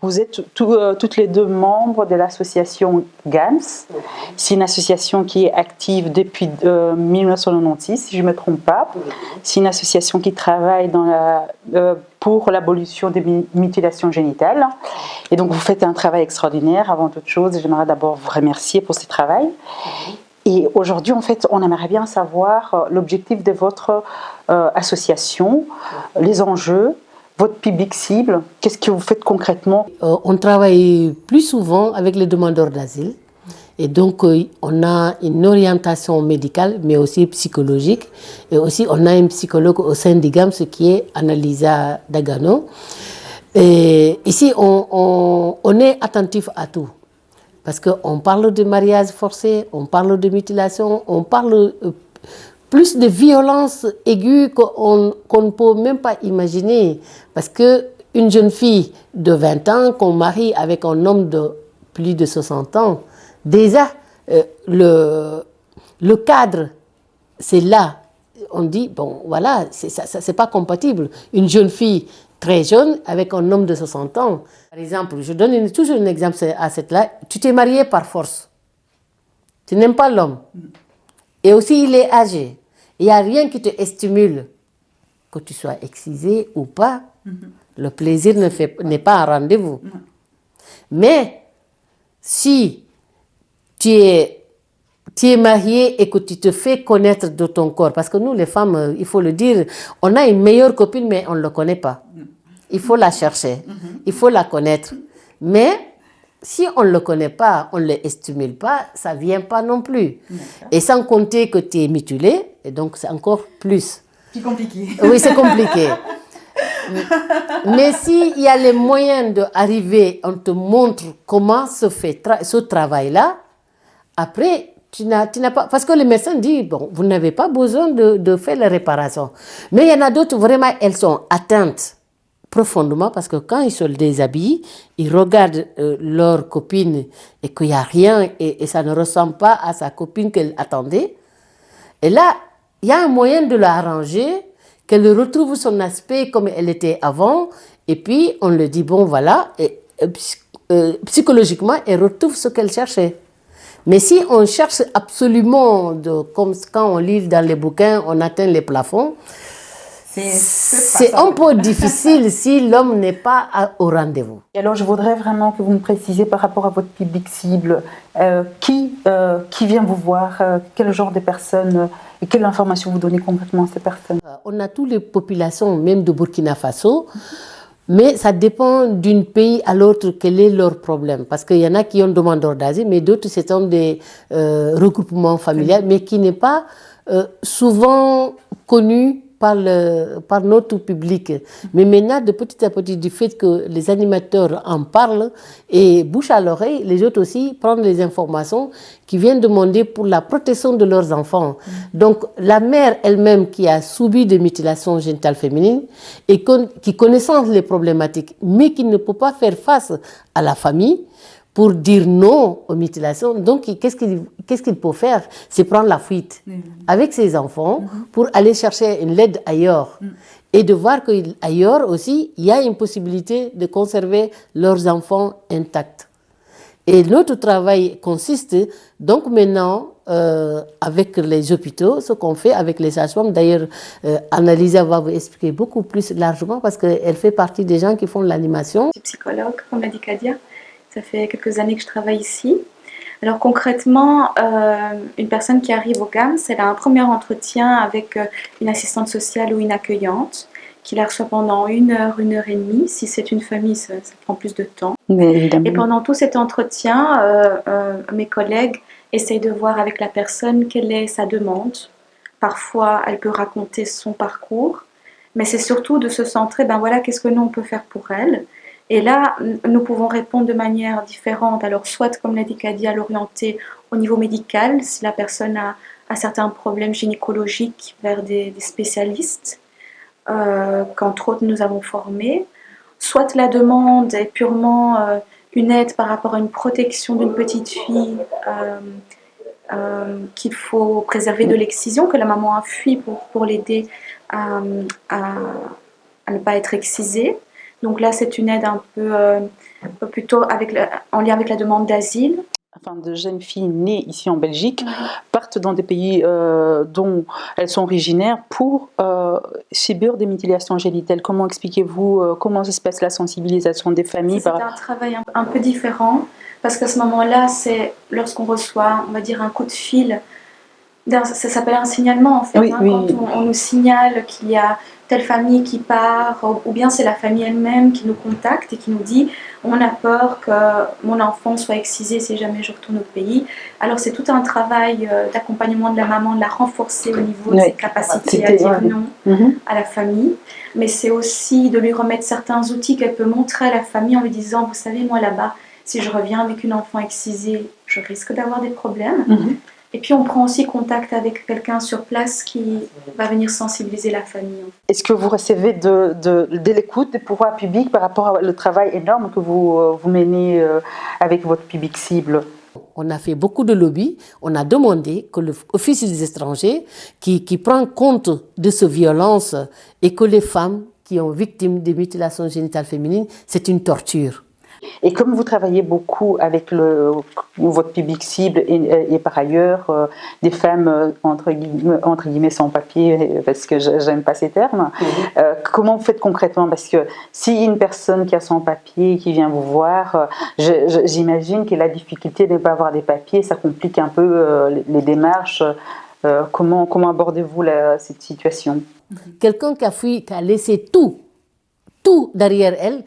vous êtes toutes les deux membres de l'association GAMS. C'est une association qui est active depuis 1996, si je ne me trompe pas. C'est une association qui travaille pour l'abolition des mutilations génitales. Et donc, vous faites un travail extraordinaire. Avant toute chose, j'aimerais d'abord vous remercier pour ce travail. Et aujourd'hui, en fait, on aimerait bien savoir l'objectif de votre association, les enjeux, votre public cible. Qu'est-ce que vous faites concrètement? On travaille plus souvent avec les demandeurs d'asile. Et donc, on a une orientation médicale, mais aussi psychologique. Et aussi, on a une psychologue au sein du GAMS qui est Annalisa Dagano. Et ici, on est attentif à tout. Parce qu'on parle de mariage forcé, on parle de mutilation, on parle plus de violence aiguë qu'on ne peut même pas imaginer. Parce qu'une jeune fille de 20 ans qu'on marie avec un homme de plus de 60 ans, déjà, le cadre, c'est là. On dit, bon, voilà, c'est pas compatible. Une jeune fille très jeune avec un homme de 60 ans. Par exemple, je donne toujours un exemple à cette là. Tu t'es marié par force. Tu n'aimes pas l'homme. Et aussi, il est âgé. Il n'y a rien qui te stimule. Que tu sois excisé ou pas, le plaisir n'est pas un rendez-vous. Mais si tu es marié et que tu te fais connaître de ton corps, parce que nous, les femmes, il faut le dire, on a une meilleure copine, mais on ne le connaît pas. Il faut la chercher, il faut la connaître. Mais si on ne le connaît pas, on ne le stimule pas, ça ne vient pas non plus. Et sans compter que tu es mutilé, et donc c'est encore plus. C'est compliqué. Oui, c'est compliqué. Mais s'il y a les moyens d'arriver, on te montre comment se fait ce travail-là, après, tu n'as pas... Parce que le médecin dit, bon, vous n'avez pas besoin de faire les réparations. Mais il y en a d'autres, vraiment, elles sont atteintes profondément parce que quand ils se déshabillent, ils regardent leur copine et qu'il n'y a rien et ça ne ressemble pas à sa copine qu'elle attendait. Et là, il y a un moyen de l'arranger, qu'elle retrouve son aspect comme elle était avant et puis on lui dit, bon voilà, psychologiquement, elle retrouve ce qu'elle cherchait. Mais si on cherche absolument, comme quand on lit dans les bouquins, on atteint les plafonds, c'est un peu difficile si l'homme n'est pas au rendez-vous. Et alors, je voudrais vraiment que vous me précisiez par rapport à votre public cible, qui vient vous voir, quel genre de personnes et quelle information vous donnez concrètement à ces personnes? On a toutes les populations, même de Burkina Faso, mais ça dépend d'un pays à l'autre quel est leur problème. Parce qu'il y en a qui ont demandeur d'asile, mais d'autres, ce sont des regroupements familiaux, mais qui n'est pas souvent connu par notre public. Mais maintenant, de petit à petit, du fait que les animateurs en parlent et bouche à l'oreille, les autres aussi prennent les informations qui viennent demander pour la protection de leurs enfants. Donc, la mère elle-même qui a subi des mutilations génitales féminines et qui connaissant les problématiques, mais qui ne peut pas faire face à la famille, pour dire non aux mutilations. Donc, qu'est-ce qu'il peut faire? C'est prendre la fuite avec ses enfants pour aller chercher une aide ailleurs. Et de voir qu'ailleurs aussi, il y a une possibilité de conserver leurs enfants intacts. Et notre travail consiste, donc maintenant, avec les hôpitaux, ce qu'on fait avec les sages-femmes. D'ailleurs, Annalisa va vous expliquer beaucoup plus largement parce qu'elle fait partie des gens qui font l'animation. Je suis psychologue, comme l'a dit Kadia. Ça fait quelques années que je travaille ici. Alors concrètement, une personne qui arrive au GAMS, elle a un premier entretien avec une assistante sociale ou une accueillante qui la reçoit pendant 1 heure et demie. Si c'est une famille, ça prend plus de temps. Mais évidemment. Et pendant tout cet entretien, mes collègues essayent de voir avec la personne quelle est sa demande. Parfois, elle peut raconter son parcours, mais c'est surtout de se centrer, ben voilà, qu'est-ce que nous on peut faire pour elle. Et là, nous pouvons répondre de manière différente. Alors, soit, comme l'a dit Kadia, l'orienter au niveau médical, si la personne a certains problèmes gynécologiques, vers des spécialistes, qu'entre autres nous avons formés. Soit la demande est purement une aide par rapport à une protection d'une petite fille qu'il faut préserver de l'excision, que la maman a fui pour l'aider à ne pas être excisée. Donc là, c'est une aide un peu plutôt en lien avec la demande d'asile. Enfin, de jeunes filles nées ici en Belgique partent dans des pays dont elles sont originaires pour subir des mutilations génitales. Comment expliquez-vous comment ça se passe la sensibilisation des familles C'est un travail un peu différent parce qu'à ce moment-là, c'est lorsqu'on reçoit, on va dire, un coup de fil. Ça s'appelle un signalement en fait, Oui, oui. Quand on nous signale qu'il y a telle famille qui part, ou bien c'est la famille elle-même qui nous contacte et qui nous dit on a peur que mon enfant soit excisé si jamais je retourne au pays. Alors c'est tout un travail d'accompagnement de la maman, de la renforcer au niveau de ses capacités à dire non à la famille, mais c'est aussi de lui remettre certains outils qu'elle peut montrer à la famille en lui disant vous savez moi là-bas, si je reviens avec une enfant excisée, je risque d'avoir des problèmes. Et puis on prend aussi contact avec quelqu'un sur place qui va venir sensibiliser la famille. Est-ce que vous recevez de l'écoute des pouvoirs publics par rapport au travail énorme que vous menez avec votre public cible? On a fait beaucoup de lobby, on a demandé que l'Office des étrangers qui prend compte de ces violences et que les femmes qui sont victimes de mutilations génitales féminines, c'est une torture. Et comme vous travaillez beaucoup avec votre public cible et par ailleurs des femmes entre guillemets sans papier, parce que j'aime pas ces termes, comment vous faites concrètement? Parce que si une personne qui a son papier qui vient vous voir, j'imagine que la difficulté de ne pas avoir des papiers, ça complique un peu les démarches. Comment abordez-vous cette situation? Quelqu'un qui a fui, qui a laissé tout derrière elle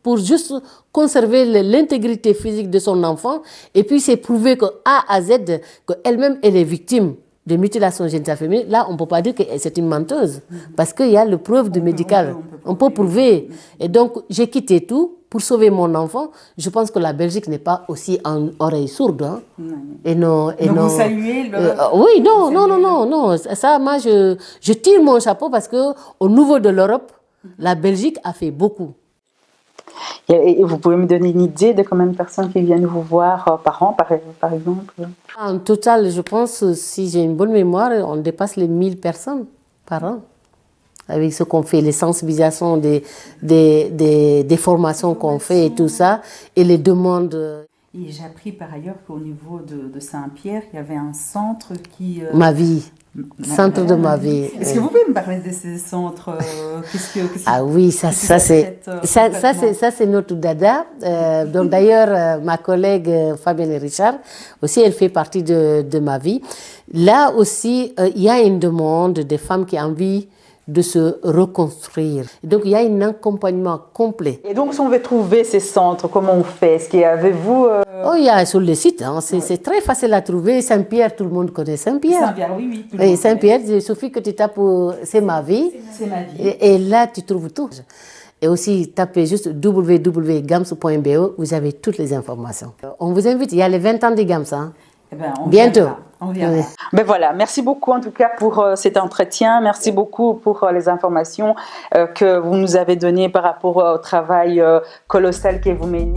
pour juste conserver l'intégrité physique de son enfant et puis c'est prouvé que A à Z, qu'elle-même elle est victime de mutilation génitale féminine. Là, on ne peut pas dire que c'est une menteuse parce qu'il y a le preuve de médical. On peut prouver. Et donc, j'ai quitté tout pour sauver mon enfant. Je pense que la Belgique n'est pas aussi en oreille sourde. Hein. Et non, et donc non. vous saluez oui, non. Ça, moi, je tire mon chapeau parce qu'au niveau de l'Europe, la Belgique a fait beaucoup. Et vous pouvez me donner une idée de combien de personnes qui viennent vous voir par an, par exemple? En total, je pense, si j'ai une bonne mémoire, on dépasse les 1000 personnes par an. Avec ce qu'on fait, les sensibilisations, des formations qu'on fait et tout ça, et les demandes. Et j'ai appris par ailleurs qu'au niveau de Saint-Pierre, il y avait un centre qui... Ma vie. Centre de ma vie. Est-ce que vous pouvez me parler de ces centres Ah oui, ça c'est notre dada. Donc d'ailleurs, ma collègue Fabienne Richard, aussi elle fait partie de ma vie. Là aussi, il y a une demande des femmes qui ont envie de se reconstruire. Donc il y a un accompagnement complet. Et donc si on veut trouver ces centres, comment on fait? Est-ce qu'il y avez-vous Oh, il y a sur le site, hein. C'est très facile à trouver. Saint-Pierre, tout le monde connaît Saint-Pierre. Saint-Pierre, oui. Tout le monde Saint-Pierre, il suffit que tu tapes C'est ma vie. C'est ma vie. Et là, tu trouves tout. Et aussi, tapez juste www.gams.be, vous avez toutes les informations. On vous invite, il y a les 20 ans de Gams. Hein. Eh ben, bientôt. On viendra. Ben voilà, merci beaucoup en tout cas pour cet entretien, merci beaucoup pour les informations que vous nous avez données par rapport au travail colossal que vous menez.